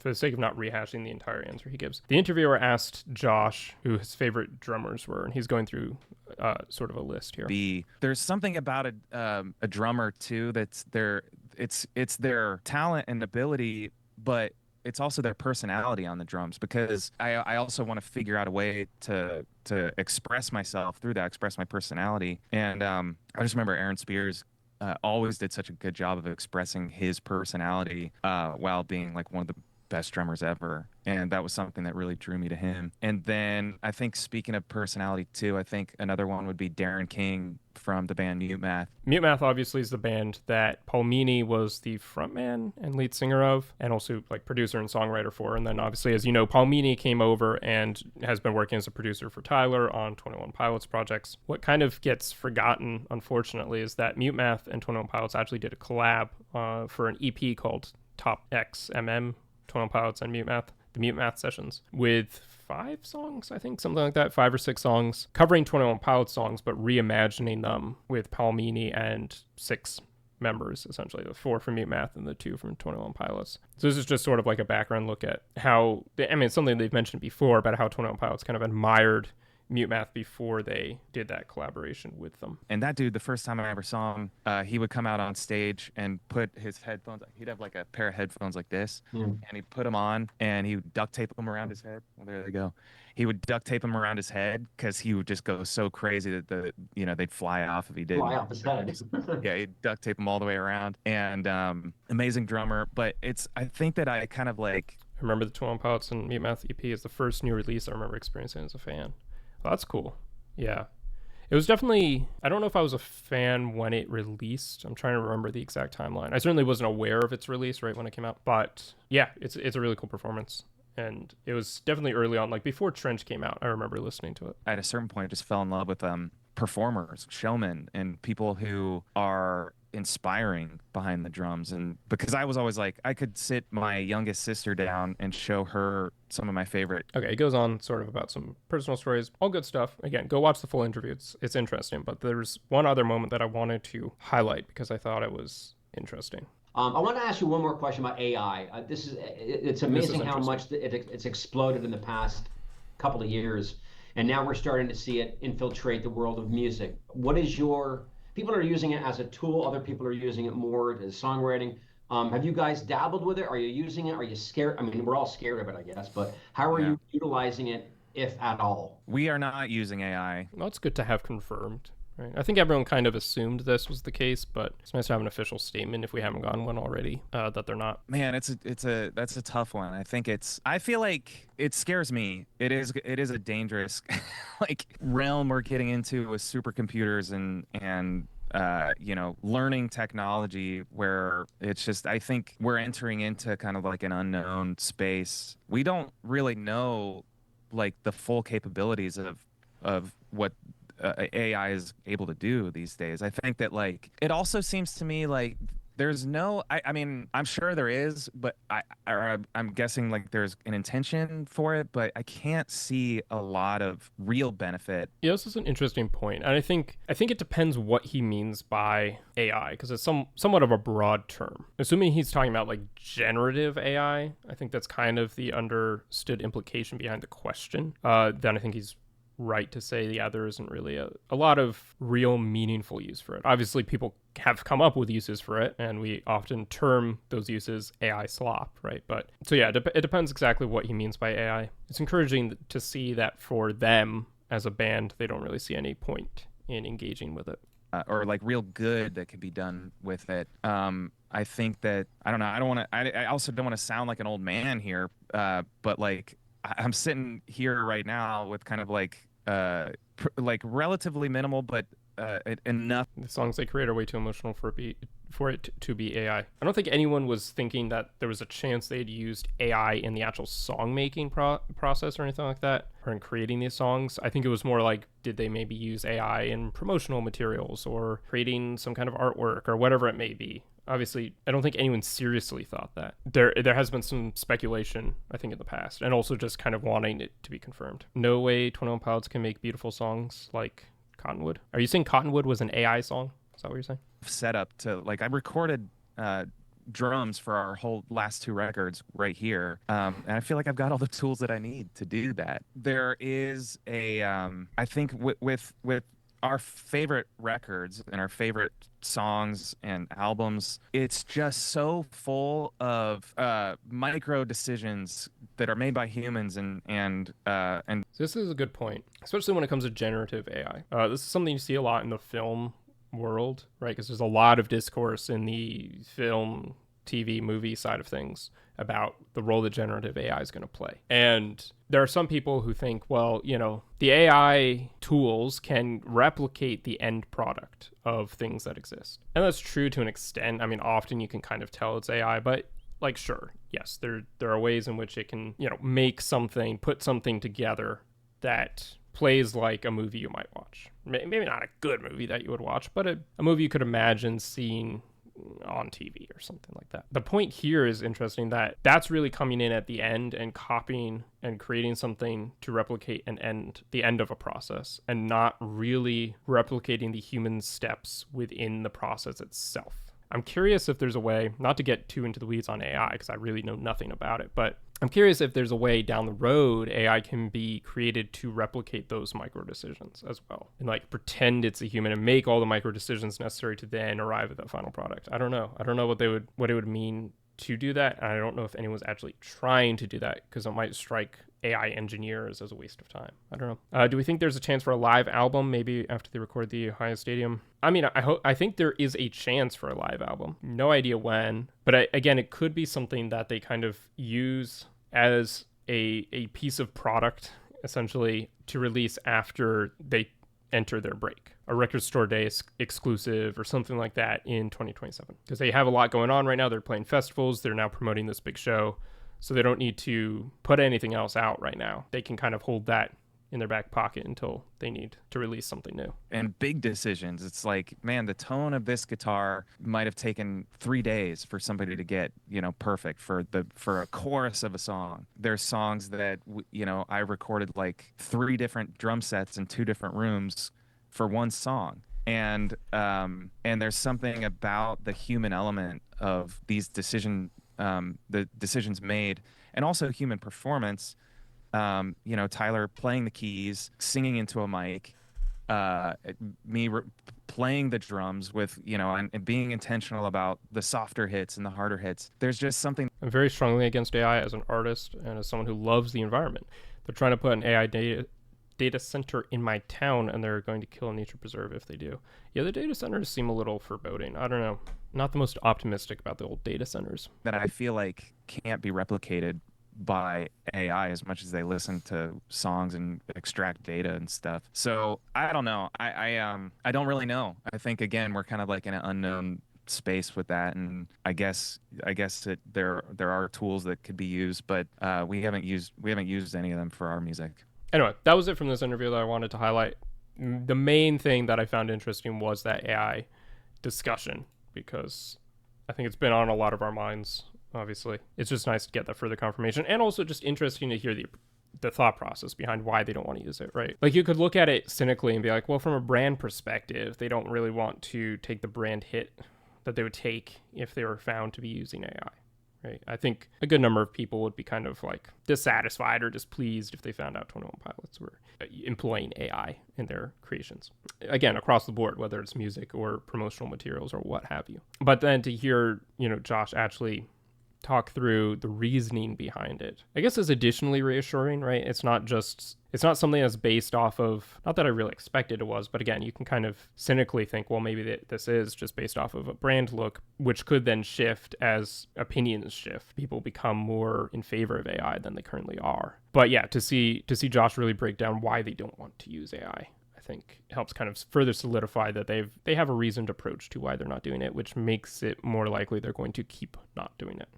for the sake of not rehashing the entire answer he gives. The interviewer asked Josh who his favorite drummers were, and he's going through sort of a list here. There's something about a drummer too that's it's their talent and ability, but it's also their personality on the drums, because I also want to figure out a way to express myself through that, express my personality. And I just remember Aaron Spears always did such a good job of expressing his personality while being like one of the best drummers ever. And that was something that really drew me to him. And then I think, speaking of personality too, I think another one would be Darren King from the band Mute Math. Mute Math obviously is the band that Paul Meany was the frontman and lead singer of, and also like producer and songwriter for. And then obviously, as you know, Paul Meany came over and has been working as a producer for Tyler on 21 Pilots projects. What kind of gets forgotten, unfortunately, is that Mute Math and 21 Pilots actually did a collab for an EP called Top XMM, 21 Pilots and Mute Math, the Mute Math sessions, with 5 songs, I think, something like that, 5 or 6 songs, covering 21 Pilots songs, but reimagining them with Paul Meany and 6 members, essentially, the 4 from Mute Math and the 2 from 21 Pilots. So this is just sort of like a background look at how, I mean, it's something they've mentioned before about how 21 Pilots kind of admired Mute Math before they did that collaboration with them. And that dude, the first time I ever saw him, he would come out on stage and put his headphones, he'd have like a pair of headphones like this, and he'd put them on and he would duct tape them around his head. Well, there they go. He would duct tape them around his head because he would just go so crazy that they'd fly off if he didn't. Fly off his head. Yeah, he'd duct tape them all the way around. And amazing drummer. But I think that I kind of like... I remember the 21 Pilots and Mute Math EP is the first new release I remember experiencing as a fan. Well, that's cool. Yeah. It was definitely, I don't know if I was a fan when it released. I'm trying to remember the exact timeline. I certainly wasn't aware of its release right when it came out. But yeah, it's a really cool performance. And it was definitely early on, like before Trench came out, I remember listening to it. At a certain point, I just fell in love with performers, showmen, and people who are inspiring behind the drums. And because I was always like, I could sit my youngest sister down and show her some of my favorite. Okay, it goes on sort of about some personal stories, all good stuff. Again, go watch the full interview. It's interesting. But there's one other moment that I wanted to highlight because I thought it was interesting. I want to ask you one more question about AI. It's amazing how much it's exploded in the past couple of years, and now we're starting to see it infiltrate the world of music. What is people are using it as a tool, other people are using it more as songwriting. Have you guys dabbled with it? Are you using it? Are you scared? I mean, we're all scared of it, I guess, but how are you utilizing it, if at all? We are not using AI. Well, it's good to have confirmed. Right. I think everyone kind of assumed this was the case, but it's nice to have an official statement if we haven't gotten one already that they're not. Man, that's a tough one. I feel like it scares me. It is a dangerous like realm we're getting into with supercomputers and learning technology, where it's just, I think we're entering into kind of like an unknown space. We don't really know like the full capabilities of what AI is able to do these days. I think that like it also seems to me like there's no, I mean, I'm sure there is, but I'm guessing like there's an intention for it, but I can't see a lot of real benefit. Yeah, this is an interesting point. And I think it depends what he means by AI, because it's somewhat of a broad term. Assuming he's talking about like generative AI, I think that's kind of the understood implication behind the question. Then I think he's right to say, yeah, there isn't really a lot of real meaningful use for it. Obviously, people have come up with uses for it, and we often term those uses AI slop, right? But so yeah, it depends exactly what he means by AI. It's encouraging to see that for them as a band, they don't really see any point in engaging with it. Or like real good that could be done with it. I think that, I don't know, I also don't want to sound like an old man here, but like I'm sitting here right now with kind of like relatively minimal, but enough. The songs they create are way too emotional for it to be AI. I don't think anyone was thinking that there was a chance they'd used AI in the actual song making process or anything like that, or in creating these songs. I think it was more like, did they maybe use AI in promotional materials or creating some kind of artwork or whatever it may be. Obviously, I don't think anyone seriously thought that. There has been some speculation, I think, in the past, and also just kind of wanting it to be confirmed. No way 21 Pilots can make beautiful songs like Cottonwood. Are you saying Cottonwood was an AI song? Is that what you're saying? Set up to, like, I recorded drums for our whole last two records right here. And I feel like I've got all the tools that I need to do that. There is I think with our favorite records and our favorite songs and albums, it's just so full of micro decisions that are made by humans and So this is a good point, especially when it comes to generative AI. This is something you see a lot in the film world, right? Because there's a lot of discourse in the film, TV, movie side of things about the role that generative AI is going to play. And there are some people who think, well, the AI tools can replicate the end product of things that exist. And that's true to an extent. I mean, often you can kind of tell it's AI, but like, sure, yes, there are ways in which it can, make something, put something together that plays like a movie you might watch. Maybe not a good movie that you would watch, but a movie you could imagine seeing on TV or something like that. The point here is interesting that that's really coming in at the end and copying and creating something to replicate the end of a process, and not really replicating the human steps within the process itself. I'm curious if there's a way, not to get too into the weeds on AI because I really know nothing about it, but I'm curious if there's a way down the road AI can be created to replicate those micro decisions as well, and like pretend it's a human and make all the micro decisions necessary to then arrive at that final product. I don't know what it would mean to do that. And I don't know if anyone's actually trying to do that, because it might strike AI engineers as a waste of time. I don't know. Do we think there's a chance for a live album maybe after they record the Ohio Stadium? I mean, I think there is a chance for a live album. No idea when, but again, it could be something that they kind of use as a piece of product, essentially, to release after they enter their break, a record store day exclusive or something like that in 2027, because they have a lot going on right now. They're playing festivals, they're now promoting this big show, so they don't need to put anything else out right now. They can kind of hold that in their back pocket until they need to release something new. And big decisions, it's like, man, the tone of this guitar might have taken 3 days for somebody to get, perfect for a chorus of a song. There's songs that I recorded like 3 different drum sets in 2 different rooms for one song. And there's something about the human element of these the decisions made, and also human performance. Tyler playing the keys, singing into a mic, playing the drums with, and being intentional about the softer hits and the harder hits. There's just something. I'm very strongly against AI as an artist and as someone who loves the environment. They're trying to put an AI data center in my town, and they're going to kill a nature preserve if they do. Yeah, the data centers seem a little foreboding. I don't know. Not the most optimistic about the old data centers. That I feel like can't be replicated by AI as much as they listen to songs and extract data and stuff. So I don't know. I don't really know. I think, again, we're kind of like in an unknown space with that, and I guess that there are tools that could be used, but we haven't used any of them for our music. Anyway, that was it from this interview that I wanted to highlight. The main thing that I found interesting was that AI discussion, because I think it's been on a lot of our minds. Obviously, it's just nice to get that further confirmation, and also just interesting to hear the thought process behind why they don't want to use it, right? Like, you could look at it cynically and be like, well, from a brand perspective, they don't really want to take the brand hit that they would take if they were found to be using AI, right? I think a good number of people would be kind of like dissatisfied or displeased if they found out 21 Pilots were employing AI in their creations. Again, across the board, whether it's music or promotional materials or what have you. But then to hear, Josh actually talk through the reasoning behind it, I guess, is additionally reassuring, right? It's not something that's based off of, not that I really expected it was, but again, you can kind of cynically think, well, maybe this is just based off of a brand look, which could then shift as opinions shift. People become more in favor of AI than they currently are. But yeah, to see Josh really break down why they don't want to use AI, I think helps kind of further solidify that they have a reasoned approach to why they're not doing it, which makes it more likely they're going to keep not doing it.